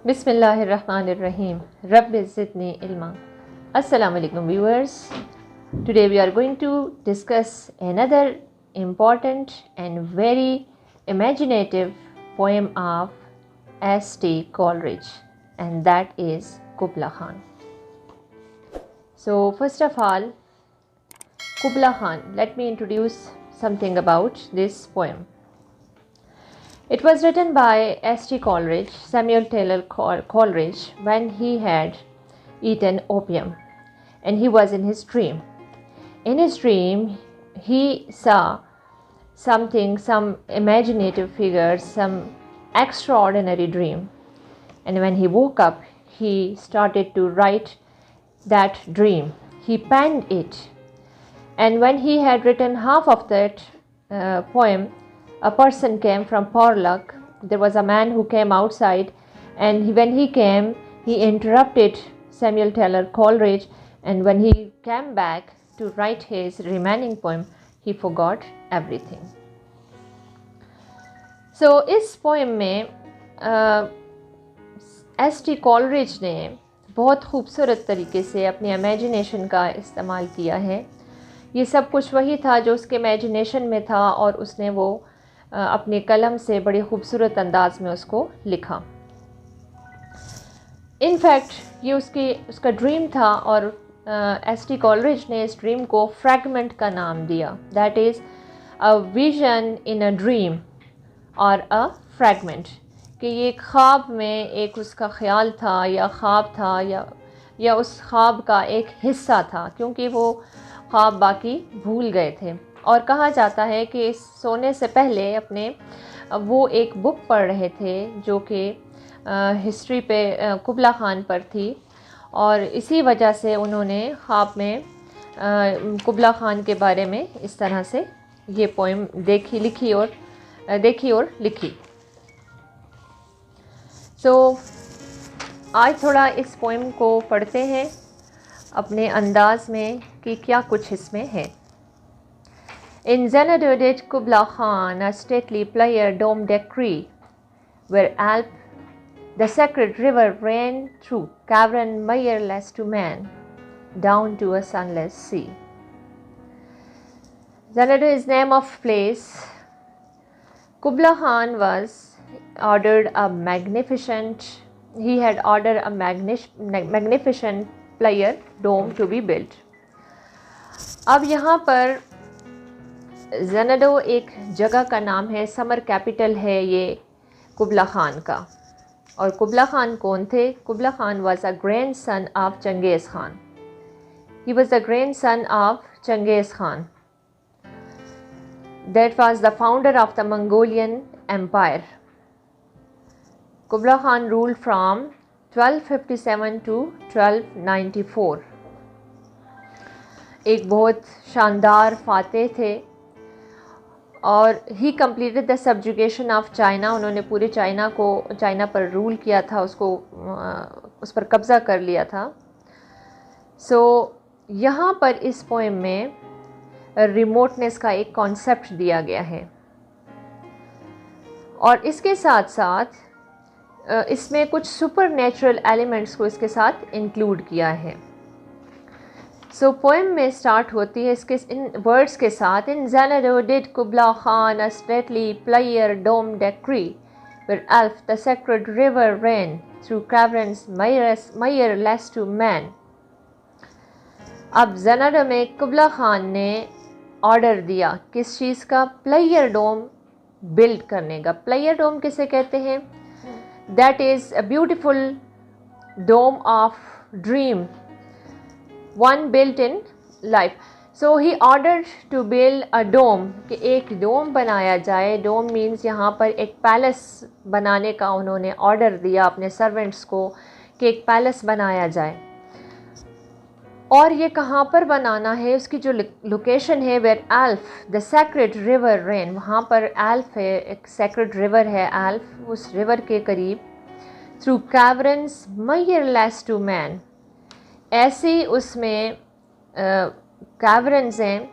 Bismillahirrahmanirrahim. Rabbi zidni ilma. Assalamu alaikum viewers. Today we are going to discuss another important and very imaginative poem of S.T. Coleridge, and that is Kubla Khan. So first of all, Kubla Khan, let me introduce something about this poem. It was written by S.T. Coleridge, Samuel Taylor Coleridge, when he had eaten opium and he was in his dream. In his dream, he saw something, some imaginative figure, some extraordinary dream. And when he woke up, he started to write that dream. He penned it. And when he had written half of that poem, a person came from Porlock. There was a man who came outside, and when he came, he interrupted Samuel Taylor Coleridge, and when he came back to write his remaining poem, he forgot everything. So इस poem में S.T. Coleridge ने बहुत खूबसूरत तरीके से अपनी imagination का इस्तेमाल किया है. ये सब कुछ वही था जो उसके इमेजिनेशन में था और उसने वो अपने कलम से बड़े खूबसूरत अंदाज में उसको लिखा. इनफैक्ट ये उसका ड्रीम था और S.T. कॉलरिज ने इस ड्रीम को फ्रैगमेंट का नाम दिया. That is a vision in a dream और अ फ्रैगमेंट, कि ये ख्वाब में एक उसका ख्याल था या ख्वाब था या उस ख्वाब का एक हिस्सा था, क्योंकि वो ख्वाब बाकी भूल गए थे. और कहा जाता है कि सोने से पहले अपने वो एक बुक पढ़ रहे थे जो कि हिस्ट्री पे कुबला खान पर थी, और इसी वजह से उन्होंने ख्वाब में कुबला खान के बारे में इस तरह से ये पोएम देखी और लिखी. सो आज थोड़ा इस पोएम को पढ़ते हैं अपने अंदाज में कि क्या कुछ इसमें है. In Xanadu did Kubla Khan a stately player domed a decree, where Alp, the sacred river, ran through cavern mireless to man, down to a sunless sea. Xanadu is name of place. Kubla Khan he had ordered a magnificent player dome to be built. अब यहाँ पर ज़नाडो एक जगह का नाम है, summer capital है ये कुबला खान का. और कुबला खान कौन थे? Kubla Khan was a grand son of Genghis Khan. He was the grand son of Genghis Khan. That was the founder of the Mongolian empire. Kubla Khan ruled from 1257 to 1294. एक बहुत शानदार फातेह थे और he completed the subjugation of China. उन्होंने पूरे China पर rule किया था, उस पर कब्ज़ा कर लिया था. सो यहाँ पर इस पोएम में रिमोटनेस का एक कॉन्सेप्ट दिया गया है, और इसके साथ साथ इसमें कुछ सुपर नेचुरल एलिमेंट्स को इसके साथ इंक्लूड किया है. सो पोएम में स्टार्ट होती है इसके इन वर्ड्स के साथ. In Xanadu did Kubla Khan a stately pleasure dome decree, where Alph the sacred river ran through caverns mireless to man. अब ज़नाडो में कुबला खान ने ऑर्डर दिया किस चीज़ का? प्लेयर डोम बिल्ड करने का. प्लेयर डोम किसे कहते हैं? That is a beautiful dome of dream, one built in life. So he ordered to build a dome, कि एक डोम बनाया जाए. डोम मीन्स यहाँ पर एक पैलेस बनाने का उन्होंने ऑर्डर दिया अपने सर्वेंट्स को कि एक पैलेस बनाया जाए. और ये कहाँ पर बनाना है? उसकी जो लोकेशन है, where Alph the sacred river ran, वहाँ पर एल्फ है, एक सैक्रेड रिवर है एल्फ, उस रिवर के करीब. Through caverns mireless to man, ऐसी उसमें कैवर्न्स हैं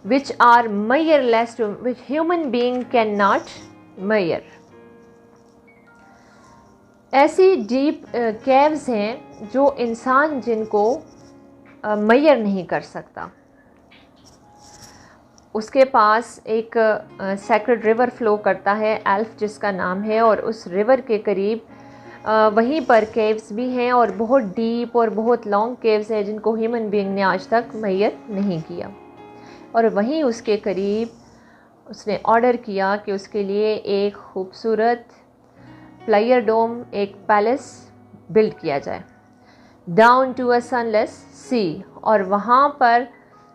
which are mireless to which human being cannot measure. ऐसी डीप केव्स हैं जो इंसान जिनको मैयर नहीं कर सकता। उसके पास एक सेक्रेड रिवर फ्लो करता है, एल्फ जिसका नाम है, और उस रिवर के करीब वहीं पर केव्स भी हैं और बहुत डीप और बहुत लॉन्ग केव्स हैं जिनको ह्यूमन बीइंग ने आज तक मैयर नहीं किया। और वहीं उसके करीब उसने ऑर्डर किया कि उसके लिए एक खूबसूरत प्लेयर डोम, एक पैलेस बिल्ड किया जाए डाउन टू अ सनलेस सी। और वहाँ पर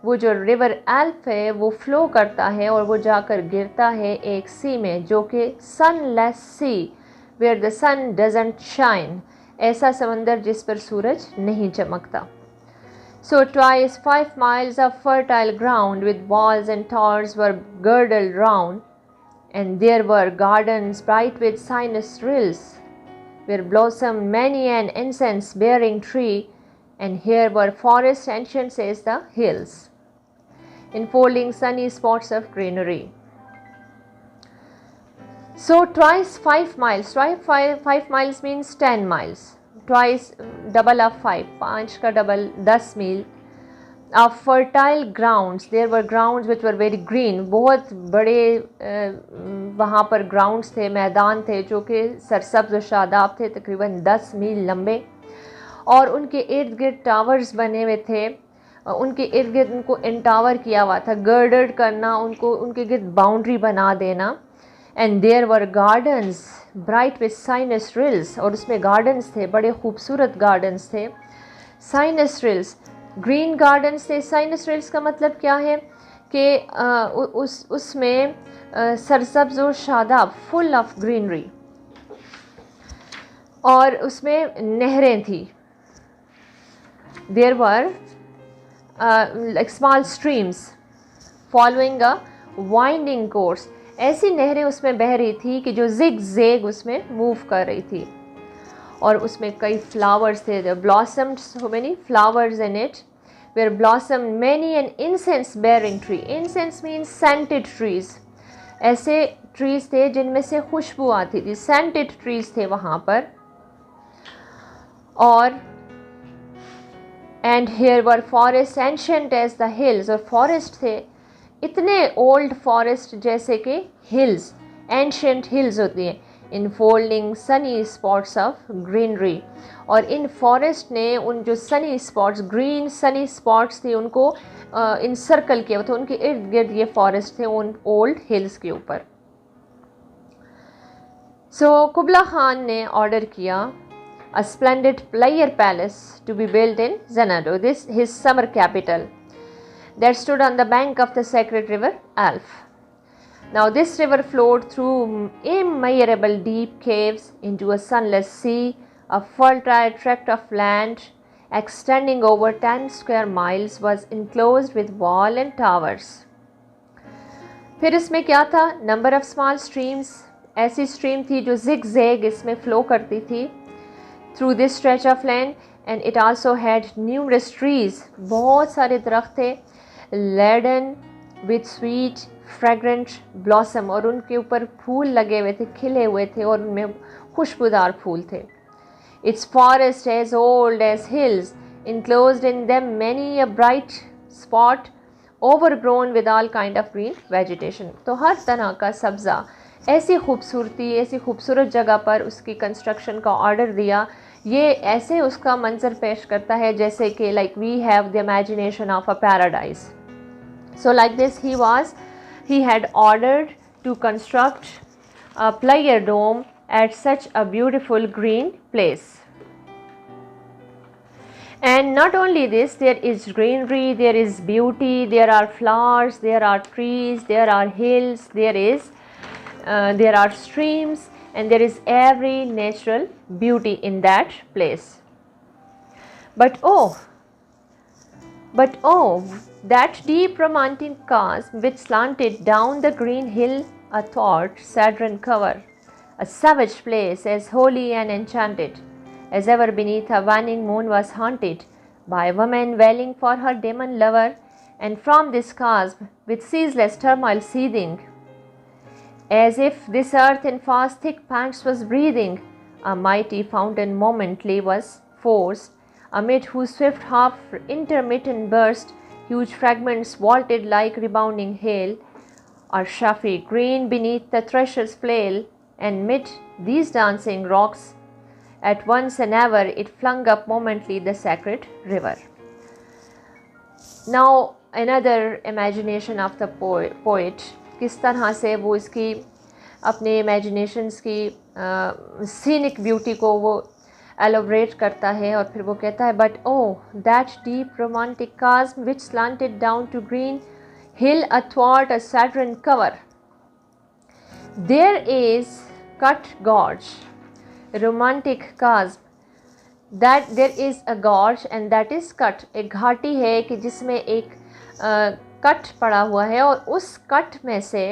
वो जो रिवर एल्फ है वो फ्लो करता है और वो जाकर गिरता है एक सी में जो कि sunless sea, where the sun doesn't shine, ऐसा समंदर जिस पर सूरज नहीं चमकता। So twice 5 miles of fertile ground with walls and towers were girdled round, and there were gardens bright with cypress rills, where blossomed many an incense-bearing tree, and here were forests ancient as the hills, enfolding sunny spots of greenery. So twice 5 miles, twice 5 miles means 10 miles. Twice double of 5, 5 का double 10 meal of fertile grounds. There were grounds which were very green. बहुत बड़े वहाँ पर grounds थे, मैदान थे जो कि सरसब्ज और शादाब थे, तकरीबन 10 मील लंबे, और उनके इर्द गिर्द टावर्स बने हुए थे। उनके इर्द गिर्द उनको एंटावर किया हुआ था, गर्डर्ड करना, उनको उनके गिर्द बाउंड्री बना देना। And there were gardens bright with sinuous rills, और उसमें गार्डन्स थे, बड़े खूबसूरत गार्डन्स थे। साइनस रिल्स, ग्रीन गार्डन्स थे। साइनस रिल्स का मतलब क्या है कि उसमें सरसब्ज और शादाब, फुल ऑफ ग्रीनरी, और उसमें नहरें थी। There were like small streams following a winding course, ऐसी नहरें उसमें बह रही थी कि जो जिग जेग उसमें मूव कर रही थी, और उसमें कई फ्लावर्स थे, blossomed so many flowers in it, where blossom many an incense bearing tree. Incense means scented trees, ऐसे ट्रीज थे जिनमें से खुशबू आती थी, सेंटेड ट्रीज थे वहाँ पर। और and here were forest ancient as the hills, और फॉरेस्ट थे इतने ओल्ड फॉरेस्ट जैसे कि हिल्स, एंशिएंट हिल्स होती हैं, infolding Sunny spots of greenery. और इन फॉरेस्ट ने उन जो Sunny spots, green Sunny spots थे, उनको इन सर्कल किया था, उनके इर्द गिर्द ये फॉरेस्ट थे उन ओल्ड हिल्स के ऊपर। सो कुबला खान ने ऑर्डर किया a splendid player palace to be built in Xanadu, this his summer capital, that stood on the bank of the sacred river Alf. Now this river flowed through immeasurable deep caves into a sunless sea, a fertile tract of land extending over 10 square miles was enclosed with wall and towers. फिर इसमें क्या था? Number of small streams, ऐसी stream थी जो zig zag इसमें flow करती थी through this stretch of land, and it also had numerous trees, बहुत सारे दरख्त थे, laden with sweet fragrant blossom, और उनके ऊपर फूल लगे हुए थे, खिले हुए थे, और उनमें खुशबूदार फूल थे। Its forest as old as hills, enclosed in them many a bright spot, overgrown with all kind of green vegetation. तो हर तरह का सब्ज़ा, ऐसी खूबसूरती, ऐसी खूबसूरत जगह पर उसकी कंस्ट्रक्शन का ऑर्डर दिया। ये ऐसे उसका मंजर पेश करता है जैसे कि like we have the imagination of a paradise. So like this he had ordered to construct a player dome at such a beautiful green place. And not only this, there is greenery, there is beauty, there are flowers, there are trees, there are hills, there are streams, and there is every natural beauty in that place. But oh, that deep romantic cause which slanted down the green hill athwart Sadran cover, a savage place as holy and enchanted as ever beneath a waning moon was haunted by a woman wailing for her demon lover, and from this cause with ceaseless turmoil seething, as if this earth in fast thick pants was breathing, A mighty fountain momently was forced, amid whose swift half intermittent burst huge fragments vaulted like rebounding hail, or Shafi green beneath the thresher's flail, and mid these dancing rocks at once and ever it flung up momently the sacred river. Now another imagination of the poet, किस तरह से वो इसकी अपने imaginations की scenic beauty को वो elaborate करता है, और फिर वो कहता है, but oh that deep romantic chasm which slanted down to green hill athwart a saturn cover, there is cut gorge, romantic chasm, that there is a gorge and that is cut, एक घाटी है कि जिसमें एक cut पड़ा हुआ है, और उस कट में से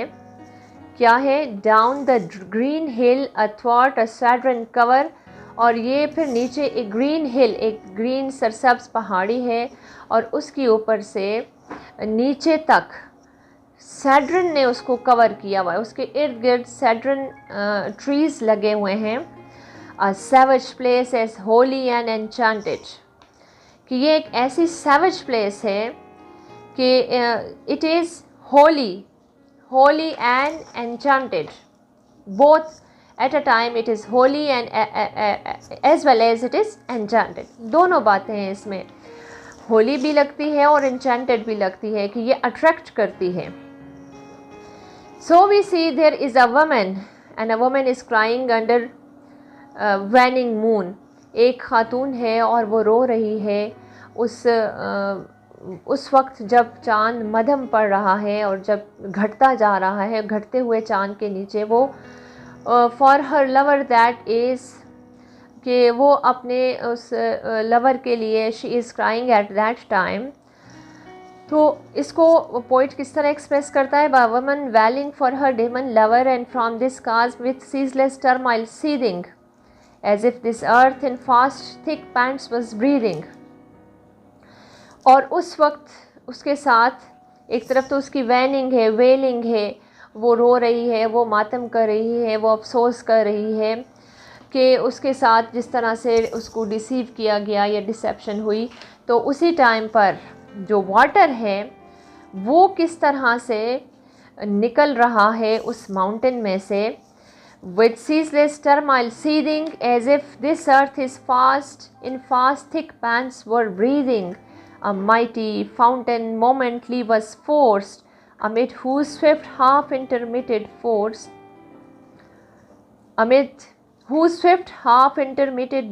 क्या है, down the green hill athwart a cedarn cover, और ये फिर नीचे एक ग्रीन हिल, एक ग्रीन सरसब्ज पहाड़ी है, और उसके ऊपर से नीचे तक सैडरन ने उसको कवर किया हुआ है, उसके इर्द गिर्द सैडरन ट्रीज़ लगे हुए हैं। A savage place as holy and enchanted, कि ये एक ऐसी सैवेज प्लेस है कि it is holy and enchanted, both at a time. It is holy and as well as it is enchanted. दोनों बातें हैं इसमें, होली भी लगती है और enchanted भी लगती है, कि ये अट्रैक्ट करती है। So we see there is a woman and a woman is crying under waning moon. एक खातून है और वो रो रही है उस वक्त जब चाँद मध्यम पड़ रहा है और जब घटता जा रहा है, घटते हुए चाँद के नीचे वो for her lover that is, कि वो अपने उस लवर के लिए she is crying at that time. तो इसको पोइट किस तरह एक्सप्रेस करता है, by woman wailing for her demon lover and from this काज with ceaseless turmoil seething as if this earth in fast thick pants was breathing. और उस वक्त उसके साथ एक तरफ तो उसकी वैनिंग है, वेलिंग है, वो रो रही है, वो मातम कर रही है, वो अफसोस कर रही है कि उसके साथ जिस तरह से उसको डिसीव किया गया या डिसेप्शन हुई। तो उसी टाइम पर जो वाटर है वो किस तरह से निकल रहा है उस माउंटेन में से, with ceaseless turmoil seething as if this earth is fast in fast thick pants were breathing. A mighty fountain momently was forced, amid whose swift half-intermitted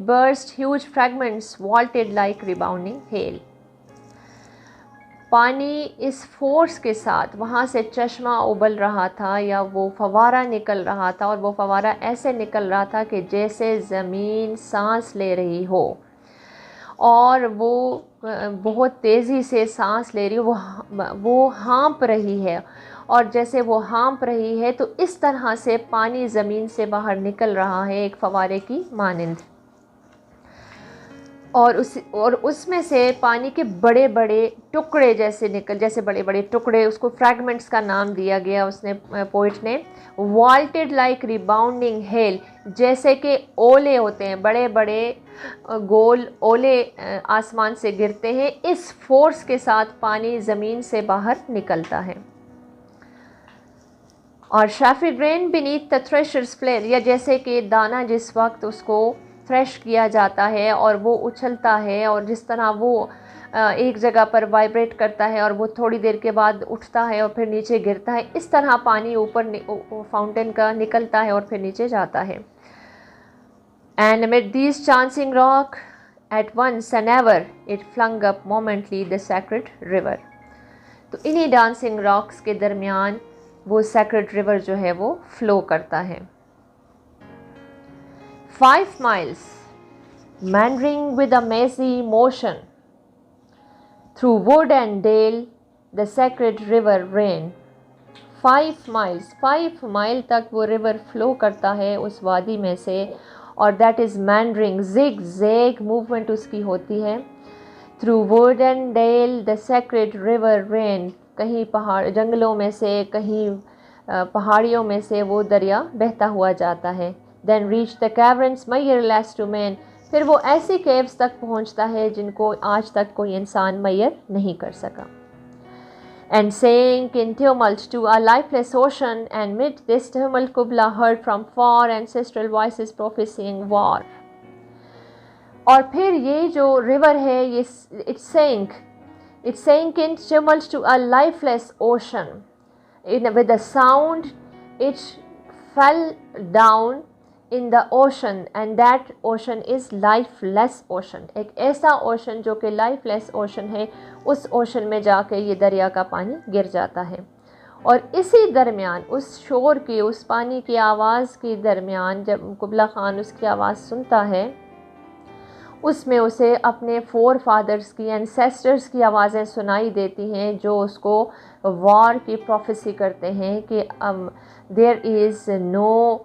burst huge fragments vaulted like rebounding hail. पानी इस force के साथ वहाँ से चश्मा उबल रहा था या वो फवारा निकल रहा था, और वो फवारा ऐसे निकल रहा था कि जैसे ज़मीन सांस ले रही हो, और वो बहुत तेज़ी से सांस ले रही हो, वो हाँप रही है, और जैसे वो हाँप रही है तो इस तरह से पानी ज़मीन से बाहर निकल रहा है एक फवारे की मानिंद। और उसमें से पानी के बड़े बड़े टुकड़े जैसे बड़े बड़े टुकड़े, उसको फ्रैगमेंट्स का नाम दिया गया उसने पोइट ने। वॉल्टेड लाइक रिबाउंडिंग हेल, जैसे कि ओले होते हैं, बड़े बड़े गोल ओले आसमान से गिरते हैं, इस फोर्स के साथ पानी ज़मीन से बाहर निकलता है। और chaffy grain beneath the thresher's flail, या जैसे कि दाना जिस वक्त उसको थ्रेश किया जाता है और वो उछलता है, और जिस तरह वो एक जगह पर वाइब्रेट करता है और वो थोड़ी देर के बाद उठता है और फिर नीचे गिरता है, इस तरह पानी ऊपर फाउंटेन का निकलता है और फिर नीचे जाता है। And amid these chancing rock at once and ever it flung up momently the sacred river। तो इन्हीं डांसिंग रॉक्स के दरमियान वो sacred river जो है वो फ्लो करता है। 5 miles, meandering with a mazy motion, through wood and dale, the sacred river ran। 5 miles, 5 mile तक वो रिवर फ्लो करता है उस वादी में से, और that is meandering, zig zag movement उसकी होती है। Through wood and dale the sacred river ran, कहीं पहाड़ जंगलों में से, कहीं पहाड़ियों में से वो दरिया बहता हुआ जाता है। then reached the caverns Maihar less to man, फिर वो ऐसी caves तक पहुँचता है जिनको आज तक कोई इंसान मैयर नहीं कर सका. And sank in tumult to a lifeless ocean, and mid this tumult Kubla heard from far ancestral voices prophesying war. और फिर ये जो river है ये it sank in tumult to a lifeless ocean. With a sound it fell down in the ocean, and that ocean is lifeless ocean. एक ऐसा ocean जो कि lifeless ocean है, उस ocean में जाके ये दरिया का पानी गिर जाता है. और इसी दरमियान उस शोर की, उस पानी की आवाज़ के दरमियान जब कुबला ख़ान उसकी आवाज़ सुनता है, उसमें उसे अपने फोर फादर्स की, एंसेस्टर्स की आवाज़ें सुनाई देती हैं जो उसको वॉर की प्रोफेसी करते हैं कि there is no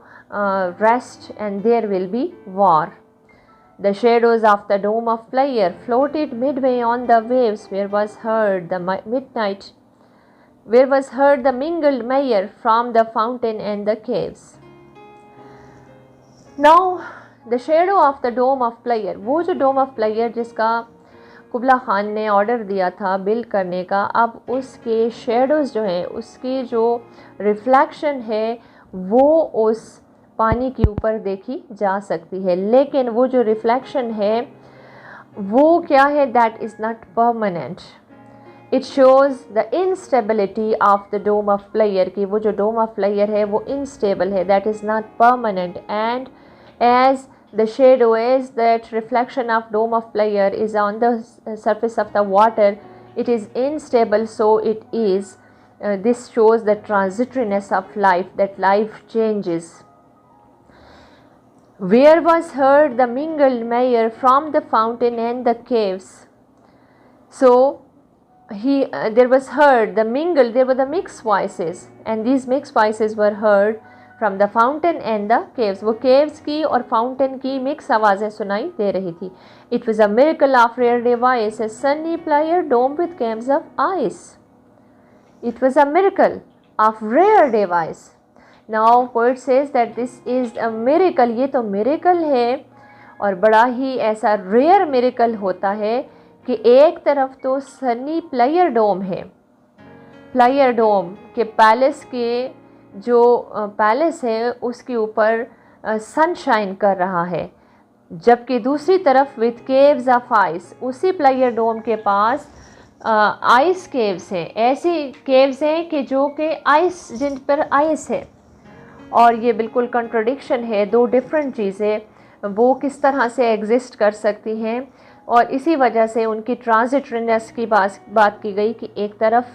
rest and there will be war. The shadows of the dome of Playar floated midway on the waves, where was heard the mingled mire from the fountain and the caves. Now the shadow of the dome of Playar, वो जो dome of Playar जिसका कुबला ख़ान ने order दिया था build करने का, अब उसके शेडोज़ जो हैं, उसकी जो रिफ्लेक्शन है वो उस पानी के ऊपर देखी जा सकती है. लेकिन वो जो रिफ्लेक्शन है वो क्या है? That is not permanent. It shows the instability of the dome of pleasure, कि वो जो डोम ऑफ प्लेयर है वो इनस्टेबल है, that is not permanent. And as the shadow, as that reflection of dome of pleasure is on the surface of the water, it is unstable, so it is this shows the transitoriness of life, that life changes. Where was heard the mingled mire from the fountain and the caves. So there was heard the mingled, there were the mixed voices, and these mixed voices were heard from the fountain and the caves. वो caves की और fountain की mix आवाज़ें सुनाई दे रही थी. It was a miracle of rare device, a sunny Playar dome with caves of ice. It was a miracle of rare device. Now poet says that this is a miracle. ये तो miracle है और बड़ा ही ऐसा rare miracle होता है कि एक तरफ तो सनी प्लेयर डोम है, प्लेयर डोम के पैलेस के जो पैलेस है उसके ऊपर सनशाइन कर रहा है, जबकि दूसरी तरफ विथ केव्स ऑफ आइस, उसी प्लेयर डोम के पास आइस केव्स हैं. ऐसी केव्स हैं कि जो कि आइस, जिन पर आइस है. और ये बिल्कुल कंट्रोडिक्शन है, दो डिफरेंट चीज़ें वो किस तरह से एग्जिस्ट कर सकती हैं. और इसी वजह से उनकी ट्रांजिटरीनेस की बात की गई कि एक तरफ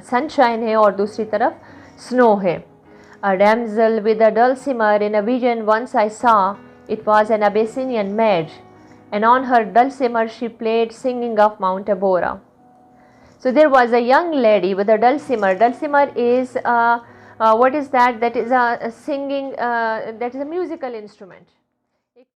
सनशाइन है और दूसरी तरफ स्नो है. A damsel with a dulcimer in a vision once I saw, it was an Abyssinian maid, and on her dulcimer she played singing of Mount Abora. So there was a young lady with a dulcimer. Dulcimer is what is that? That is a singing, that is a musical instrument.